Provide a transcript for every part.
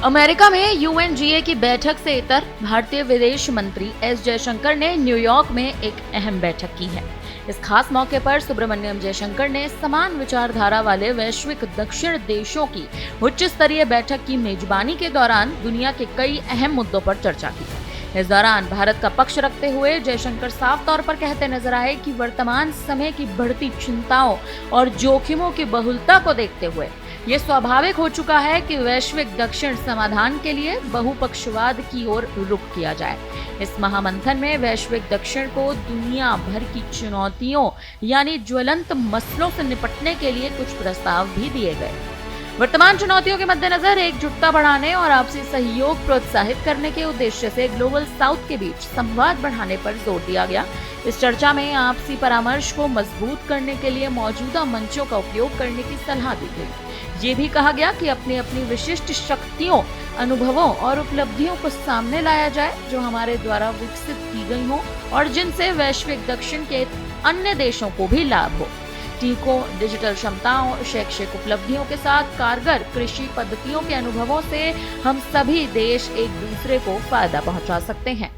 America में UNGA की बैठक से इतर भारतीय विदेश मंत्री एस जयशंकर ने न्यूयॉर्क में एक अहम बैठक की है। इस खास मौके पर सुब्रमण्यम जयशंकर ने समान विचारधारा वाले वैश्विक दक्षिण देशों की उच्च स्तरीय बैठक की मेजबानी के दौरान दुनिया के कई अहम मुद्दों पर चर्चा की। इस दौरान भारत का पक्ष रखते हुए जयशंकर साफ तौर पर कहते नजर आए कि वर्तमान समय की बढ़ती चिंताओं और जोखिमों की बहुलता को देखते हुए ये स्वाभाविक हो चुका है कि वैश्विक दक्षिण समाधान के लिए बहुपक्षवाद की ओर रुख किया जाए। इस महामंथन में वैश्विक दक्षिण को दुनिया भर की चुनौतियों यानी ज्वलंत मसलों से निपटने के लिए कुछ प्रस्ताव भी दिए गए। वर्तमान चुनौतियों के मद्देनजर एकजुटता बढ़ाने और आपसी सहयोग प्रोत्साहित करने के उद्देश्य से ग्लोबल साउथ के बीच संवाद बढ़ाने पर जोर दिया गया। इस चर्चा में आपसी परामर्श को मजबूत करने के लिए मौजूदा मंचों का उपयोग करने की सलाह दी गई। ये भी कहा गया कि अपनी अपनी विशिष्ट शक्तियों, अनुभवों और उपलब्धियों को सामने लाया जाए जो हमारे द्वारा विकसित की गई हों और जिनसे वैश्विक दक्षिण के अन्य देशों को भी लाभ हो। टीकों, डिजिटल क्षमताओं, शैक्षिक उपलब्धियों के साथ कारगर कृषि पद्धतियों के अनुभवों से हम सभी देश एक दूसरे को फायदा पहुंचा सकते हैं।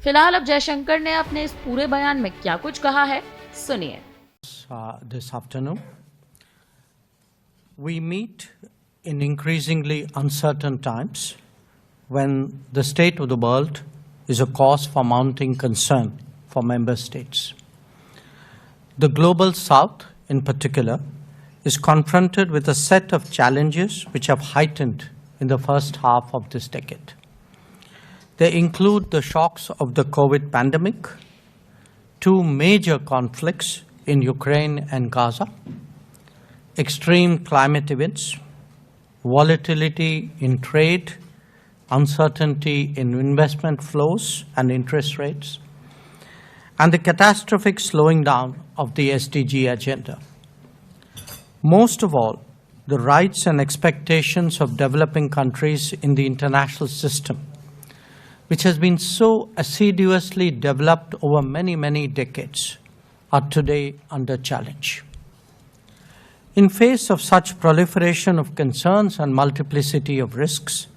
फिलहाल अब जयशंकर ने अपने इस पूरे बयान में क्या कुछ कहा है, सुनिए। This afternoon, we meet in increasingly uncertain times when the state of the world is a cause for mounting concern for member states. The global south, in particular, is confronted with a set of challenges which have heightened in the first half of this decade. They include the shocks of the COVID pandemic, two major conflicts in Ukraine and Gaza, extreme climate events, volatility in trade, uncertainty in investment flows and interest rates, and the catastrophic slowing down of the SDG agenda. Most of all, the rights and expectations of developing countries in the international system, which has been so assiduously developed over many, many decades, are today under challenge. In face of such proliferation of concerns and multiplicity of risks,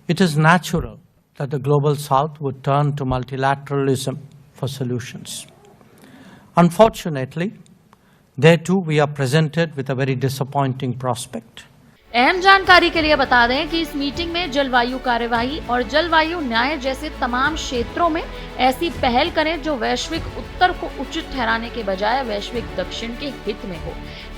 it is natural that the global south would turn to multilateralism for solutions. Unfortunately, there too we are presented with a very disappointing prospect. अहम जानकारी के लिए बता दें कि इस meeting में जलवायु कार्यवाही और जलवायु न्याय जैसे तमाम क्षेत्रों में ऐसी पहल करें जो वैश्विक उत्तर को उचित ठहराने के बजाय वैश्विक दक्षिण के हित में हो,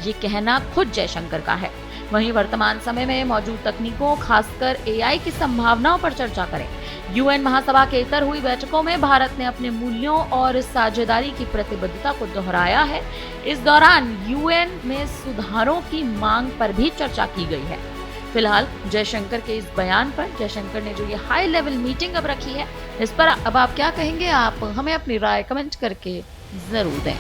ये कहना खुद जयशंकर का है। वहीं वर्तमान समय में मौजूद तकनीकों, खासकर एआई की संभावनाओं पर चर्चा करें। यूएन महासभा के इतर हुई बैठकों में भारत ने अपने मूल्यों और साझेदारी की प्रतिबद्धता को दोहराया है। इस दौरान यूएन में सुधारों की मांग पर भी चर्चा की गई है। फिलहाल जयशंकर के इस बयान पर जयशंकर ने जो ये हाई लेवल मीटिंग अब रखी है, इस पर अब आप क्या कहेंगे? आप हमें अपनी राय कमेंट करके जरूर दें।